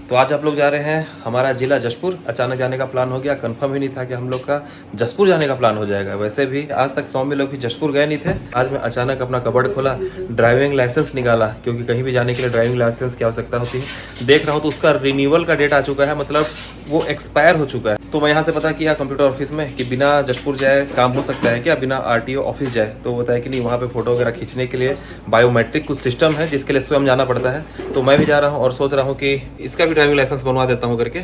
तो आज आप लोग जा रहे हैं हमारा जिला जशपुर। अचानक जाने का प्लान हो गया, कंफर्म ही नहीं था कि हम लोग का जशपुर जाने का प्लान हो जाएगा। वैसे भी आज तक सौम्य लोग भी जशपुर गए नहीं थे। आज मैं अचानक अपना कबर्ड खोला, ड्राइविंग लाइसेंस निकाला, क्योंकि कहीं भी जाने के लिए ड्राइविंग लाइसेंस की आवश्यकता होती है। देख रहा हूँ तो उसका रिन्यूअल का डेट आ चुका है, मतलब वो एक्सपायर हो चुका है। तो मैं यहाँ से पता किया कंप्यूटर ऑफिस में कि बिना जशपुर जाए काम हो सकता है क्या, बिना आरटीओ ऑफिस जाए। तो बताया कि नहीं, वहाँ पे फोटो वगैरह खींचने के लिए बायोमेट्रिक कुछ सिस्टम है जिसके लिए स्वयं जाना पड़ता है। तो मैं भी जा रहा हूँ और सोच रहा हूँ कि इसका भी ड्राइविंग लाइसेंस बनवा देता हूँ करके।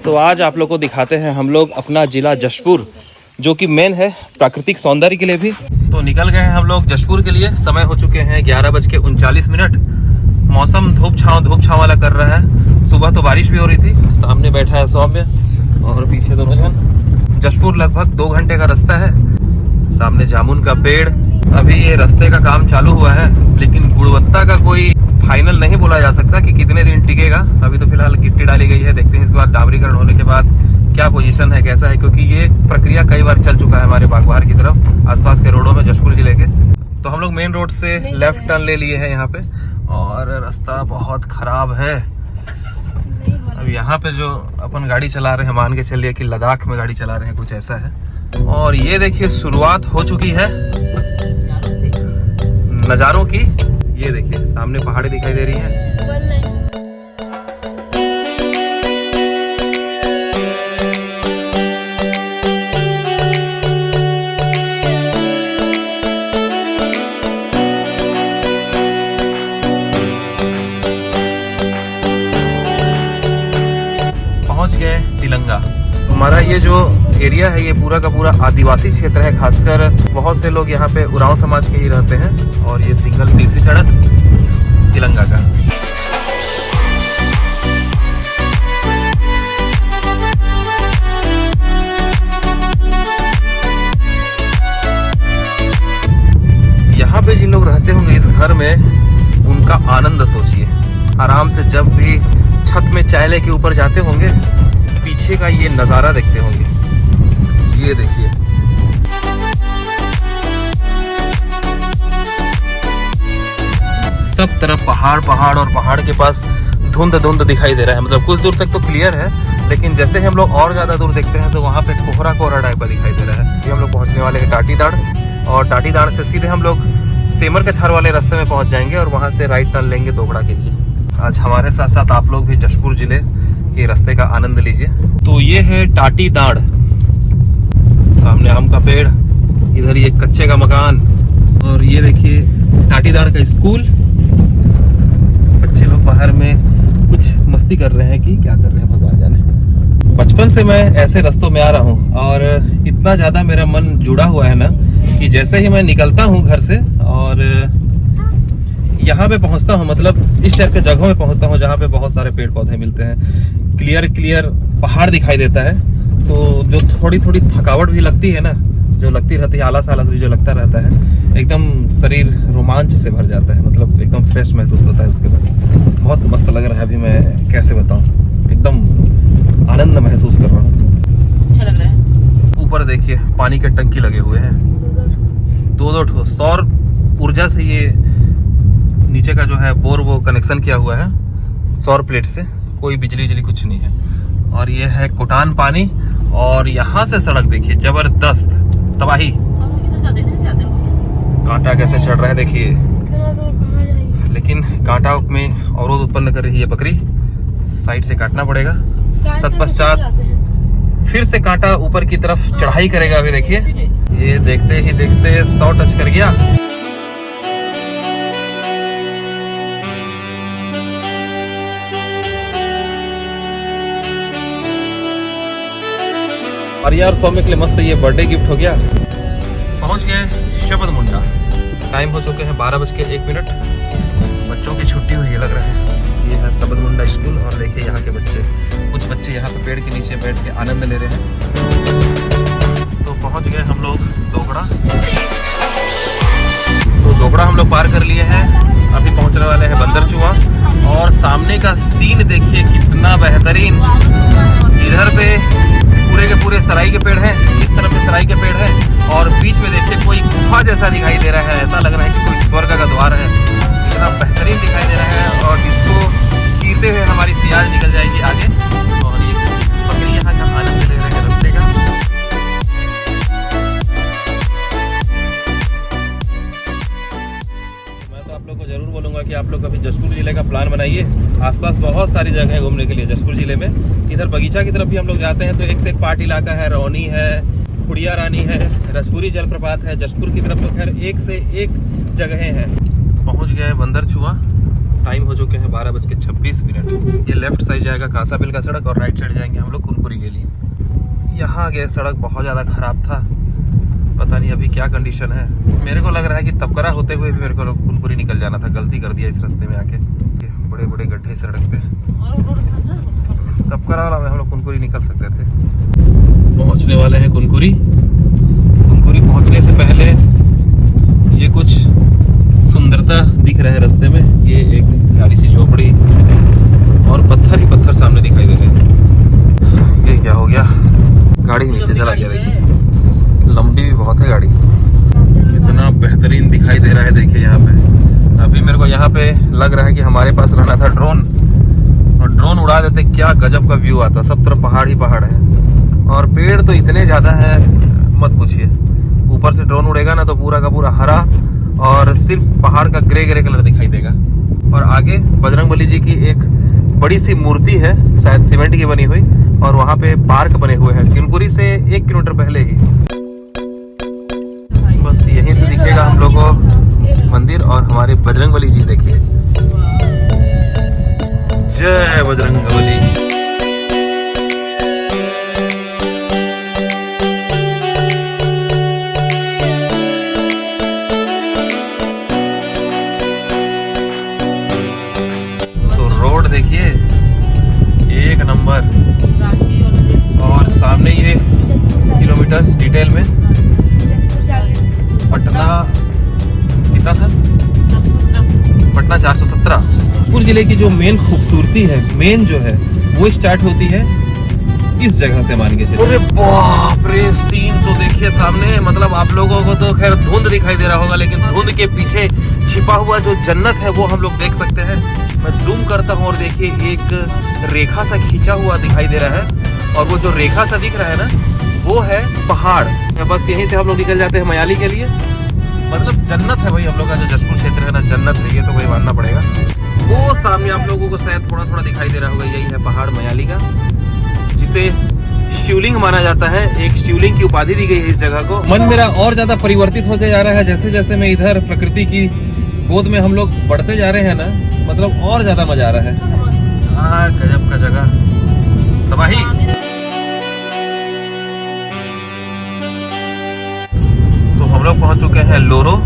तो आज आप लोग को दिखाते हैं हम लोग अपना जिला जशपुर, जो कि मेन है प्राकृतिक सौंदर्य के लिए भी। तो निकल गए हैं हम लोग जशपुर के लिए। समय हो चुके हैं 11:39। मौसम धूप छाँव वाला कर रहा है। सुबह तो बारिश भी हो रही थी। सामने बैठा है सौम्य और पीछे दोनों जन। जशपुर लगभग 2 घंटे का रास्ता है। सामने जामुन का पेड़। अभी ये रास्ते का काम चालू हुआ है, लेकिन गुणवत्ता का कोई फाइनल नहीं बोला जा सकता कि कितने दिन टिकेगा। अभी तो फिलहाल गिट्टी डाली गई है, देखते हैं इसके बाद डामरीकरण होने के बाद क्या पोजीशन है, कैसा है, क्योंकि ये प्रक्रिया कई बार चल चुका है हमारे बागबाहर की तरफ, आसपास के रोडों में जशपुर जिले के। तो हम लोग मेन रोड से लेफ्ट टर्न ले लिए हैं यहाँ पे, और रास्ता बहुत खराब है। अब यहाँ पे जो अपन गाड़ी चला रहे हैं, मान के चलिए कि लद्दाख में गाड़ी चला रहे हैं, कुछ ऐसा है। और ये देखिए शुरुआत हो चुकी है नज़ारों की। ये देखिए सामने पहाड़ी दिखाई दे रही है। पहुंच गए तिलंगा। हमारा ये जो एरिया है ये पूरा का पूरा आदिवासी क्षेत्र है। खासकर बहुत से लोग यहाँ पे उरांव समाज के ही रहते हैं। और ये सिंगल सीसी सड़क तिलंगा का। यहाँ पे जिन लोग रहते होंगे इस घर में, उनका आनंद सोचिए। आराम से जब भी छत में चाय लेके ऊपर जाते होंगे, पीछे का ये नज़ारा देखते होंगे। ये देखिए, सब तरफ पहाड़ और पहाड़ के पास धुंध दिखाई दे रहा है। मतलब कुछ दूर तक तो क्लियर है, लेकिन जैसे ही हम लोग और ज़्यादा दूर देखते हैं तो वहाँ पे कोहरा टाइप का दिखाई दे रहा है। ये हम लोग पहुँचने वाले हैं टाटीदाड़, और टाटीदाड़ से सीधे हम लोग सेमर कछार वाले रास्ते में पहुँच जाएंगे, और वहाँ से राइट टर्न लेंगे दोगड़ा के लिए। आज हमारे साथ साथ आप लोग भी जशपुर जिले के रास्ते का आनंद लीजिए। तो ये है टाटीदाड़, सामने आम का पेड़, इधर ये कच्चे का मकान, और ये देखिए टाटीदाड़ का स्कूल। बच्चे लोग बाहर में कुछ मस्ती कर रहे हैं कि क्या कर रहे हैं भगवान जाने। बचपन से मैं ऐसे रास्तों में आ रहा हूँ, और इतना ज़्यादा मेरा मन जुड़ा हुआ है ना कि जैसे ही मैं निकलता हूँ घर से और यहाँ पे पहुँचता हूँ, मतलब इस टाइप के जगहों में पहुँचता हूँ जहाँ पे बहुत सारे पेड़ पौधे मिलते हैं, क्लियर पहाड़ दिखाई देता है। तो जो थोड़ी थकावट भी लगती है ना, जो लगती रहती है, आलस भी जो लगता रहता है, एकदम शरीर रोमांच से भर जाता है। मतलब एकदम फ्रेश महसूस होता है उसके बाद। बहुत मस्त लग रहा है। अभी मैं कैसे बताऊँ, एकदम आनंद महसूस कर रहा हूँ। अच्छा लग रहा है। ऊपर देखिए पानी के टंकी लगे हुए हैं, 2 सौर ऊर्जा से ये नीचे का जो है बोर वो कनेक्शन किया हुआ है सौर प्लेट से। कोई बिजली कुछ नहीं है। और ये है कुटान पानी, और यहाँ से सड़क देखिए, जबरदस्त तबाही। कांटा कैसे चढ़ रहा है देखिए, लेकिन कांटा में अवरोध उत्पन्न कर रही है बकरी, साइड से काटना पड़ेगा। तत्पश्चात फिर से कांटा ऊपर की तरफ चढ़ाई करेगा। अभी देखिए, ये देखते ही देखते 100 टच कर गया। और यार सौम्य के लिए मस्त ये बर्थडे गिफ्ट हो गया। पहुंच गए शबद मुंडा। टाइम हो चुके हैं 12:01। बच्चों की छुट्टी हुई है लग रहा है। ये है शबद मुंडा स्कूल, और देखिए यहाँ के बच्चे, कुछ बच्चे यहाँ पे पेड़ के नीचे बैठ के आनंद ले रहे हैं। तो पहुंच गए हम लोग दोगड़ा। तो दोगड़ा हम लोग पार कर लिए हैं। अभी पहुंचने वाले हैं बंदरचुआ, और सामने का सीन देखिए कितना बेहतरीन। इधर पे पूरे के पूरे सराई के पेड़ हैं, इस तरफ पे सराई के पेड़ हैं, और बीच में देखिए कोई गुफा जैसा दिखाई दे रहा है। ऐसा लग रहा है कि कोई स्वर्ग का द्वार है। इतना बेहतरीन दिखाई दे रहा है। और इसको चीरते हुए हमारी सियाज निकल जाएगी आगे। और ये कुछ बकरी यहाँ का आनंद ले रहे हैं रास्ते का। आप लोग को जरूर बोलूँगा कि आप लोग कभी जशपुर जिले का प्लान बनाइए। आसपास बहुत सारी जगह है घूमने के लिए जशपुर जिले में। इधर बगीचा की तरफ भी हम लोग जाते हैं तो एक से एक पार्ट इलाका है, रौनी है, खुड़िया रानी है, रसपुरी जलप्रपात है। जशपुर की तरफ तो खैर एक से एक जगहें हैं। पहुँच गए बंदर चुआ, टाइम हो चुके हैं 12:26। ये लेफ्ट साइड जाएगा कांसाबिल का सड़क और राइट साइड जाएंगे हम लोग कुनकुरी के लिए। यहाँ गए सड़क बहुत ज़्यादा ख़राब था, पता नहीं अभी क्या कंडीशन है। मेरे को लग रहा है कि तबकरा होते हुए भी मेरे को कुनकुरी निकल जाना था, गलती कर दिया इस रास्ते में आके। बड़े बड़े गड्ढे सड़क पे, तबकरा वाला में हम लोग कुनकुरी निकल सकते थे। पहुंचने वाले हैं कुनकुरी। कुनकुरी पहुंचने से पहले ये कुछ सुंदरता दिख रहा है रास्ते में। ये एक प्यारी सी झोपड़ी और पत्थर ही पत्थर सामने दिखाई दे रहे हैं। ये क्या हो गया, गाड़ी नीचे चला गया। देखिए लंबी भी बहुत है गाड़ी, इतना बेहतरीन दिखाई दे रहा है। देखिए यहाँ पे अभी मेरे को यहाँ पे लग रहा है कि हमारे पास रहना था ड्रोन, और ड्रोन उड़ा देते क्या गजब का व्यू आता। सब तरफ पहाड़ ही पहाड़ है और पेड़ तो इतने ज़्यादा हैं मत पूछिए। ऊपर से ड्रोन उड़ेगा ना तो पूरा का पूरा हरा और सिर्फ पहाड़ का ग्रे ग्रे कलर दिखाई देगा। और आगे बजरंगबली जी की एक बड़ी सी मूर्ति है, शायद सीमेंट की बनी हुई, और वहाँ पे पार्क बने हुए हैं कुनकुरी से 1 किलोमीटर पहले ही। बस यहीं से दिखेगा हम लोग को मंदिर और हमारे बजरंगबली जी। देखिए, जय बजरंगबली। तो रोड देखिए एक नंबर, और सामने ये किलोमीटर्स डिटेल में पटना कितना था, पटना 417। जशपुर जिले की जो मेन खूबसूरती है, मेन जो है वो स्टार्ट होती है इस जगह से, मान के चलिए। अरे बाप रे, सीन तो देखिए सामने। मतलब आप लोगों को तो खैर धुंध दिखाई दे रहा होगा, लेकिन धुंध के पीछे छिपा हुआ जो जन्नत है वो हम लोग देख सकते हैं। मैं जूम करता हूँ और देखिए एक रेखा सा खींचा हुआ दिखाई दे रहा है, और वो जो रेखा सा दिख रहा है ना वो है पहाड़। बस यहीं से हम लोग निकल जाते हैं मयाली के लिए। मतलब जन्नत है भाई हम लोग का जो जशपुर क्षेत्र है ना, जन्नत है ये तो भाई मानना पड़ेगा। वो सामने आप लोगों को शायद थोड़ा थोड़ा दिखाई दे रहा होगा, यही है पहाड़ मयाली का, जिसे शिवलिंग माना जाता है। एक शिवलिंग की उपाधि दी गई है इस जगह को। मन मेरा और ज्यादा परिवर्तित होते जा रहा है जैसे जैसे मैं इधर प्रकृति की गोद में हम लोग बढ़ते जा रहे हैं ना, मतलब और ज्यादा मजा आ रहा है। हाँ, गजब का जगह, तबाही। तो हम लोग पहुंच चुके हैं लोरो।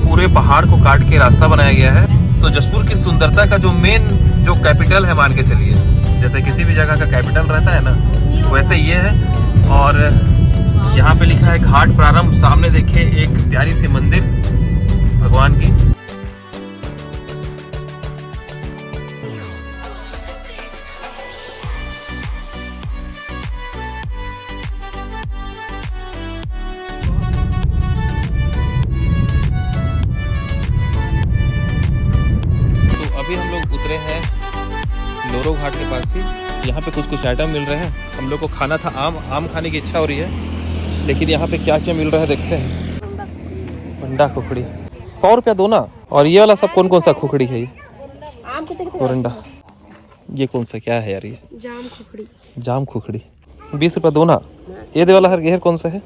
पूरे पहाड़ को काट के रास्ता बनाया गया है। तो जशपुर की सुंदरता का जो मेन जो कैपिटल है, मान के चलिए जैसे किसी भी जगह का कैपिटल रहता है ना, वैसे ये है। और यहाँ पे लिखा है घाट प्रारंभ। सामने देखिए एक प्यारी सी मंदिर भगवान की। अभी हम लोग उतरे हैं लोरो घाट के पास ही। यहाँ पे कुछ आइटम मिल रहे हैं। हम लोग को खाना था आम खाने की इच्छा हो रही है, लेकिन यहाँ पे क्या क्या मिल रहा है देखते हैं। बंडा खुखड़ी 100 रुपया दो ना। और ये वाला सब कौन कौन सा खुखड़ी है? ये कोरंडा। ये कौन सा क्या है यार? ये जाम खुखड़ी 20 रुपया दो ना। ये दे वाला हर कौन सा है?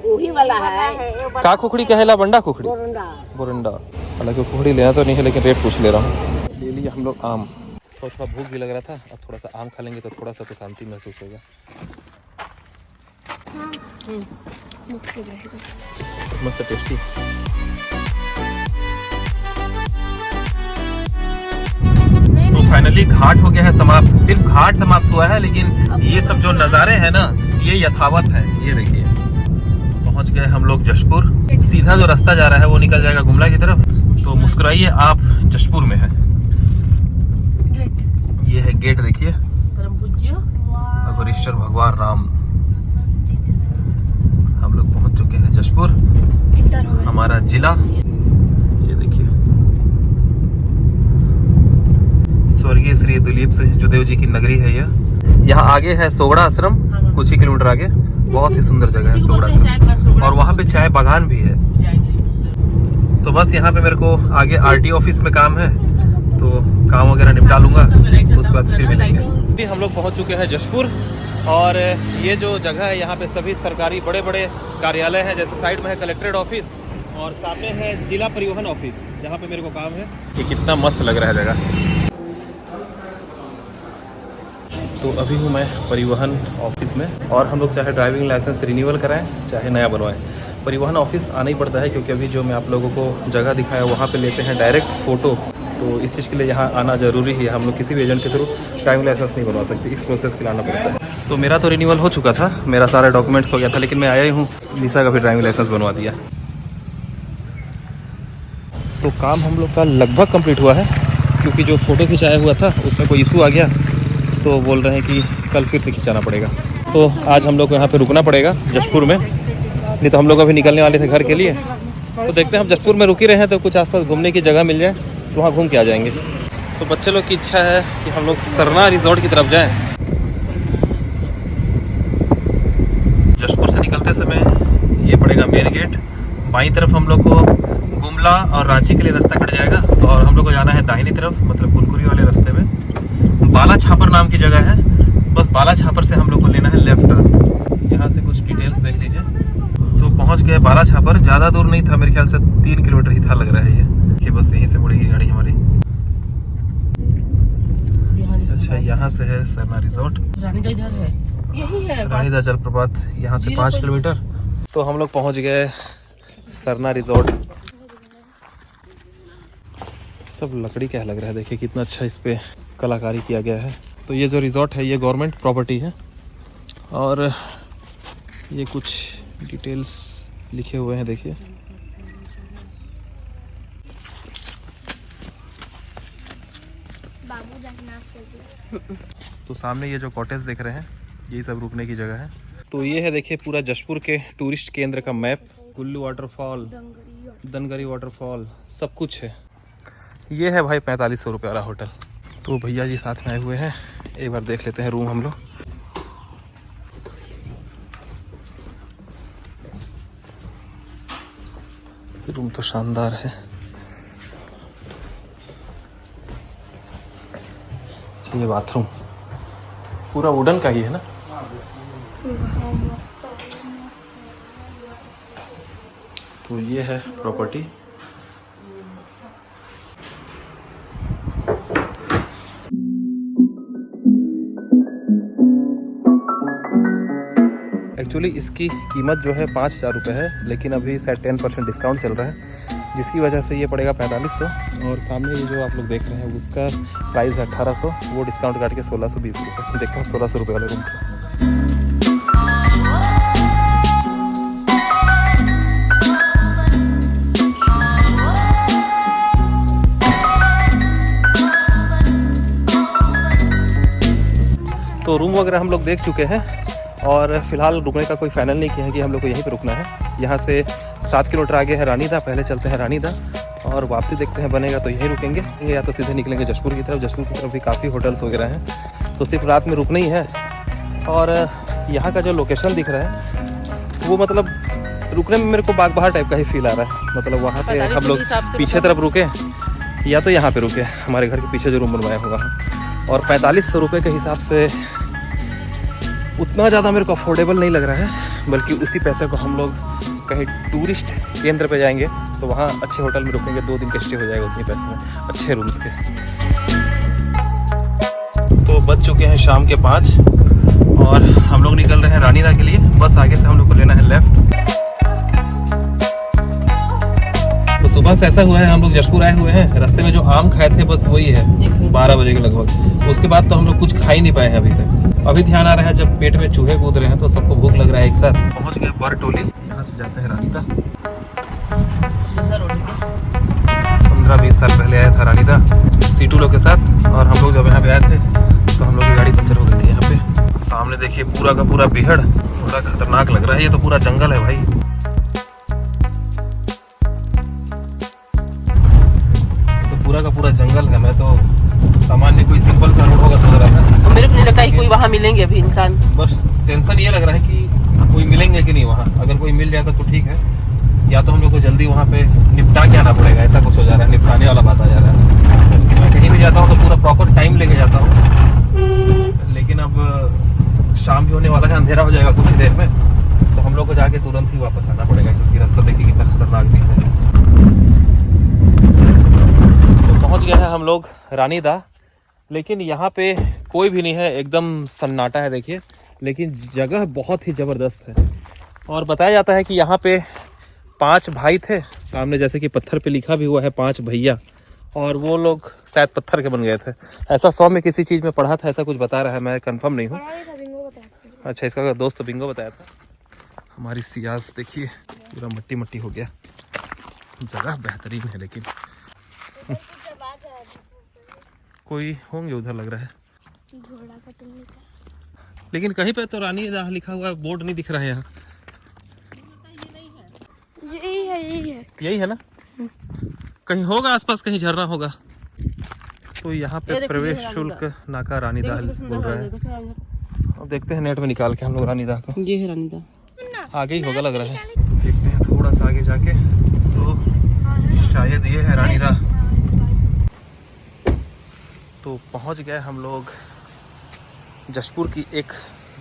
वही वाला है। का खुखड़ी कहेला? बंडा खुखड़ी, बोरंडा। हालांकि खुखड़ी लेना तो नहीं है, लेकिन रेट पूछ ले रहा हूँ। ले लिया हम लोग आम। थोड़ा भूख भी लग रहा था, अब थोड़ा सा आम खा लेंगे तो थोड़ा सा तो शांति महसूस होगा। मस्त टेस्टी। तो फाइनली घाट हो गया है समाप्त। सिर्फ घाट समाप्त हुआ है, लेकिन ये सब जो नज़ारे हैं ना, ये यथावत है। ये देखिए, पहुंच गए हम लोग जशपुर। सीधा जो रास्ता जा रहा है वो निकल जाएगा गुमला की तरफ। तो मुस्कुराइए, आप जशपुर में हैं। ये है गेट, देखिए, अघोरेश्वर भगवान राम। हम लोग पहुंच चुके हैं जशपुर, हमारा जिला। ये देखिए, स्वर्गीय श्री दिलीप सिंह जुदेव जी की नगरी है यह। यहाँ आगे है सोगड़ा आश्रम, कुछ ही किलोमीटर आगे। बहुत ही सुंदर जगह है सोगड़ा आश्रम, और वहाँ पे चाय बागान भी है। तो बस यहाँ पे मेरे को आगे आरटी ऑफिस में काम है, तो काम वगैरह निपटा लूँगा, उसके बाद फिर मिलेंगे। अभी हम लोग पहुँच चुके हैं जशपुर, और ये जो जगह है यहाँ पे सभी सरकारी बड़े बड़े कार्यालय हैं। जैसे साइड में है कलेक्ट्रेट ऑफिस और सामने है जिला परिवहन ऑफिस, जहाँ पे मेरे को काम है। ये कितना मस्त लग रहा है जगह। तो अभी हूँ मैं परिवहन ऑफिस में, और हम लोग चाहे ड्राइविंग लाइसेंस रिन्यूअल कराएं चाहे नया बनवाएं, परिवहन ऑफिस आना ही पड़ता है, क्योंकि अभी जो मैं आप लोगों को जगह दिखाया वहाँ पे लेते हैं डायरेक्ट फ़ोटो। तो इस चीज़ के लिए यहाँ आना ज़रूरी है। हम लोग किसी भी एजेंट के थ्रू ड्राइविंग लाइसेंस नहीं बनवा सकते, इस प्रोसेस के लिए आना पड़ता है। तो मेरा तो रिन्यूअल हो चुका था, मेरा सारा डॉक्यूमेंट्स हो गया था, लेकिन मैं आया ही हूँ, निशा का भी ड्राइविंग लाइसेंस बनवा दिया। तो काम हम लोग का लगभग कंप्लीट हुआ है, क्योंकि जो फ़ोटो खिंचाया हुआ था उसमें कोई इशू आ गया, तो बोल रहे हैं कि कल फिर से खिंचाना पड़ेगा। तो आज हम लोग को यहाँ पे रुकना पड़ेगा जशपुर में, नहीं तो हम लोग अभी निकलने वाले थे घर के लिए। तो देखते हैं, हम जशपुर में रुक ही रहे हैं, तो कुछ आसपास घूमने की जगह मिल जाए तो वहाँ घूम के आ जाएंगे। तो बच्चे लोग की इच्छा है कि हम लोग सरना रिजॉर्ट की तरफ जाएँ। जशपुर से निकलते समय ये पड़ेगा मेन गेट, बाईं तरफ हम लोग को गुमला और रांची के लिए रास्ता कट जाएगा, और हम लोग को जाना है दाहिनी तरफ, मतलब कुनकुरी वाले रास्ते में। बाला छापर नाम की जगह है, बस बाला छापर से हम लोग को लेना है लेफ्ट टर्न। यहाँ से कुछ डिटेल्स देख लीजिए। तो पहुँच गए बाला छापर, ज़्यादा दूर नहीं था, मेरे ख्याल से 3 किलोमीटर ही था लग रहा है ये, कि बस यहीं से मुड़ेगी गाड़ी हमारी। अच्छा, यहाँ से है सरना रिजॉर्ट, रानीदा इधर है, यही है रानीदा जलप्रपात, यहाँ से 5 किलोमीटर। तो हम लोग पहुँच गए सरना रिजॉर्ट। सब लकड़ी का लग रहा है, देखिए कितना अच्छा इस पे कलाकारी किया गया है। तो ये जो रिजॉर्ट है ये गवर्नमेंट प्रॉपर्टी है, और ये कुछ डिटेल्स लिखे हुए हैं, देखिए। तो सामने ये जो कॉटेज देख रहे हैं, यही सब रुकने की जगह है। तो ये है, देखिए, पूरा जशपुर के टूरिस्ट केंद्र का मैप। कुल्लू वाटरफॉल, दनगरी वाटरफॉल, सब कुछ है। ये है भाई 4500 रुपये वाला होटल। तो भैया जी साथ में आए हुए हैं, एक बार देख लेते हैं रूम हम लोग। रूम तो शानदार है। अच्छा, ये बाथरूम पूरा वुडन का ही है ना। तो ये है प्रॉपर्टी। एक्चुअली इसकी कीमत जो है 5000 रुपये है, लेकिन अभी शायद 10% डिस्काउंट चल रहा है, जिसकी वजह से ये पड़ेगा 4500। और सामने ये जो आप लोग देख रहे हैं उसका प्राइस है 1800, वो डिस्काउंट काट के 1620 रुपये। देखता हूँ 1600 रुपये वाले रूम का। तो रूम वगैरह हम लोग देख चुके हैं, और फिलहाल रुकने का कोई फाइनल नहीं किया है कि हम लोग को यहीं पे रुकना है। यहाँ से 7 किलोमीटर आगे है रानीदा, पहले चलते हैं रानीदा, और वापसी देखते हैं, बनेगा तो यहीं रुकेंगे, या तो सीधे निकलेंगे जशपुर की तरफ। जशपुर की तरफ भी काफ़ी होटल्स वगैरह हैं, तो सिर्फ रात में रुकना ही है। और यहाँ का जो लोकेशन दिख रहा है वो मतलब रुकने में मेरे को बागबाहर टाइप का ही फील आ रहा है। मतलब वहाँ पे हम लोग पीछे तरफ रुके, या तो यहाँ पे रुके, हमारे घर के पीछे जो रूम बनवाया हुआ है। और 4500 रुपये के हिसाब से उतना ज़्यादा मेरे को अफोर्डेबल नहीं लग रहा है, बल्कि उसी पैसे को हम लोग कहीं टूरिस्ट केंद्र पे जाएंगे तो वहाँ अच्छे होटल में रुकेंगे, 2 दिन का स्टे हो जाएगा उतने पैसे में, अच्छे रूम्स के। तो बज चुके हैं शाम के 5, और हम लोग निकल रहे हैं रानीदा के लिए। बस आगे से हम लोग को लेना है लेफ्ट। तो सुबह से ऐसा हुआ है, हम लोग जशपुर आए हुए हैं, रास्ते में जो आम खाए थे बस वही है 12 बजे के लगभग। उसके बाद तो हम लोग कुछ खा ही नहीं पाए हैं अभी तक। अभी ध्यान आ रहा है जब पेट में चूहे कूद रहे हैं तो सबको भूख लग रहा है एक साथ। पहुंच गए बरटोली, यहाँ से जाते हैं रानीदा। 15-20 साल पहले आया था रानीदा सीटू लोग के साथ, और हम लोग जब यहाँ पे आए थे तो हम लोग की गाड़ी पंचर हो गई थी यहाँ पे। सामने देखिए पूरा का पूरा बिहड़, बड़ा खतरनाक लग रहा है, ये तो पूरा जंगल है भाई। तो पूरा का पूरा जंगल है, मैं तो सामान्य कोई सिंपल सा रोड होगा सोच रहा था। मेरे को नहीं लगता कि कोई वहाँ मिलेंगे अभी इंसान। बस टेंशन ये लग रहा है कि कोई मिलेंगे कि नहीं वहाँ। अगर कोई मिल जाता तो ठीक है, या तो हम लोग को जल्दी वहाँ पे निपटा के आना पड़ेगा, ऐसा कुछ हो जा रहा है, निपटाने वाला बात आ जा रहा है। मैं कहीं भी जाता हूँ तो पूरा प्रॉपर टाइम लेके जाता हूँ, लेकिन अब शाम भी होने वाला है, अंधेरा हो जाएगा कुछ ही देर में, तो हम लोग को जाके तुरंत ही वापस आना पड़ेगा, क्योंकि रास्ता देखिए कितना खतरनाक दिख रहा है। तो पहुँच गया है हम लोग रानीदा, लेकिन यहाँ पे कोई भी नहीं है, एकदम सन्नाटा है देखिए, लेकिन जगह बहुत ही ज़बरदस्त है। और बताया जाता है कि यहाँ पे 5 भाई थे, सामने जैसे कि पत्थर पे लिखा भी हुआ है 5 भैया, और वो लोग शायद पत्थर के बन गए थे, ऐसा 100 में किसी चीज़ में पढ़ा था, ऐसा कुछ बता रहा है, मैं कंफर्म नहीं हूँ। अच्छा, इसका दोस्त बिंगो बताया था। हमारी सियाज देखिए पूरा मट्टी मट्टी हो गया, जगह बेहतरीन है, लेकिन कोई होंगे उधर लग रहा है, लेकिन कहीं पे तो रानी राह लिखा हुआ है, बोर्ड नहीं दिख रहा है यहाँ। यही है ना, कहीं होगा आसपास, कहीं झरना होगा। तो यहाँ पे प्रवेश शुल्क नाका रानीदा बोल रहा है। अब देखते हैं नेट में निकाल के हम लोग रानीदा को। ये है रानीदा, आगे ही होगा लग रहा है, देखते हैं थोड़ा सा आगे जाके, तो शायद ये है रानीदा। तो पहुँच गए हम लोग जशपुर की एक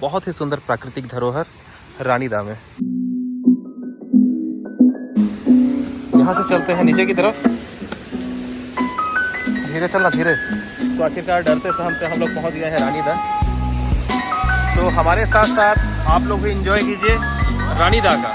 बहुत ही सुंदर प्राकृतिक धरोहर रानीदा में। यहाँ से चलते हैं नीचे की तरफ, धीरे चलना धीरे। तो आखिरकार डरते सहमते हम लोग पहुँच गए हैं रानीदा। तो हमारे साथ साथ आप लोग भी एंजॉय कीजिए रानीदा का।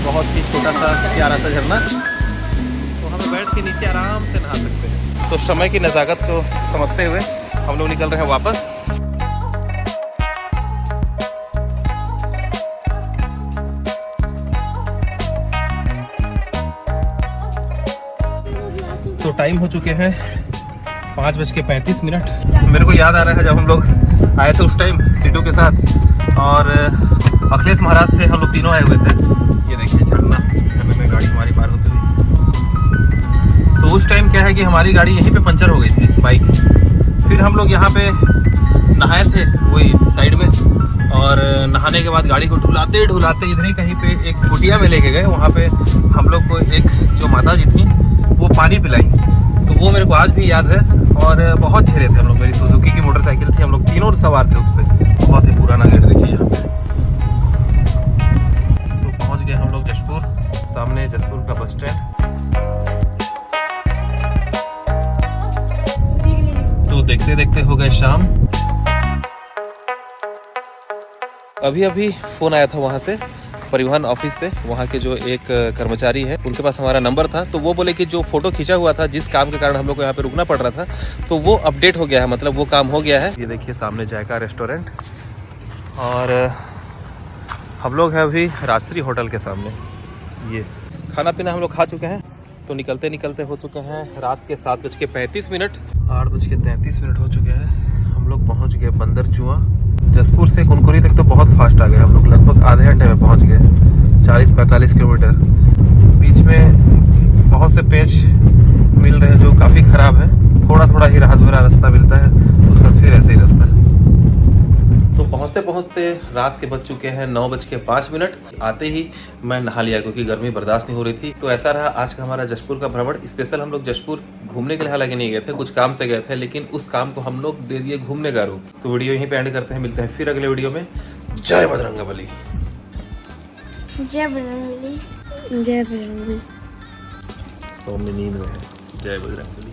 बहुत ही छोटा सा प्यारा सा झरना, तो हमें बैठ के नीचे आराम से नहा सकते हैं। तो समय की नज़ाकत को समझते हुए हम लोग निकल रहे हैं वापस। तो टाइम हो चुके हैं 5:35। मेरे को याद आ रहा है जब हम लोग आए थे उस टाइम सीटों के साथ, और अखिलेश महाराज थे, हम लोग तीनों आए हुए थे। ये देखिए झरना, झरने में गाड़ी हमारी पार होती हुई। तो उस टाइम क्या है कि हमारी गाड़ी यहीं पे पंचर हो गई थी, बाइक। फिर हम लोग यहाँ पे नहाए थे वही साइड में, और नहाने के बाद गाड़ी को ढुलाते ढुलाते इधर ही कहीं पे एक कुटिया में लेके गए। वहाँ पे हम लोग को एक जो माता जी थी वो पानी पिलाई, तो वो मेरे को आज भी याद है। और बहुत चेहरे थे हम लोग, मेरी सुजुकी की मोटरसाइकिल थी, हम लोग तीनों सवार थे उस पर। बहुत ही पुराना गेट देखिए यहाँ पे। तो पहुँच गए हम लोग जशपुर, सामने जशपुर का बस स्टैंड। तो देखते देखते हो गए शाम। अभी अभी फ़ोन आया था वहाँ से, परिवहन ऑफिस से, वहाँ के जो एक कर्मचारी है, उनके पास हमारा नंबर था। तो वो बोले कि जो फ़ोटो खींचा हुआ था, जिस काम के कारण हम लोग को यहाँ पे रुकना पड़ रहा था, तो वो अपडेट हो गया है, मतलब वो काम हो गया है। ये देखिए सामने जायका रेस्टोरेंट, और हम लोग हैं अभी राजश्री होटल के सामने। ये खाना पीना हम लोग खा चुके हैं, तो निकलते निकलते हो चुके हैं रात के 7:35। 8:33 हो चुके हैं। हम लोग पहुँच गए बंदरचुआ। जसपुर से कुनकुरी तक तो बहुत फास्ट आ गए हम लोग, लगभग आधे घंटे में पहुंच गए। 40-45 किलोमीटर। बीच में बहुत से पेच मिल रहे हैं जो काफ़ी ख़राब है, थोड़ा थोड़ा ही राहत भरा रास्ता मिलता है, उसका फिर ऐसे ही रास्ता है। तो पहुंचते पहुंचते रात के बज चुके हैं 9:05। आते ही मैं नहा लिया क्योंकि गर्मी बर्दाश्त नहीं हो रही थी। तो ऐसा रहा आज का हमारा जशपुर का भ्रमण। स्पेशल हम लोग जशपुर घूमने के लिए हालांकि नहीं गए थे, कुछ काम से गए थे, लेकिन उस काम को हम लोग दे दिए घूमने का रूप। तो वीडियो यहीं पे एंड करते हैं, मिलते हैं फिर अगले वीडियो में। जय बजरंगबली। जय बजरंगबली। जय बजरंगबली। सौम्य नींद में है। जय बजरंगबली।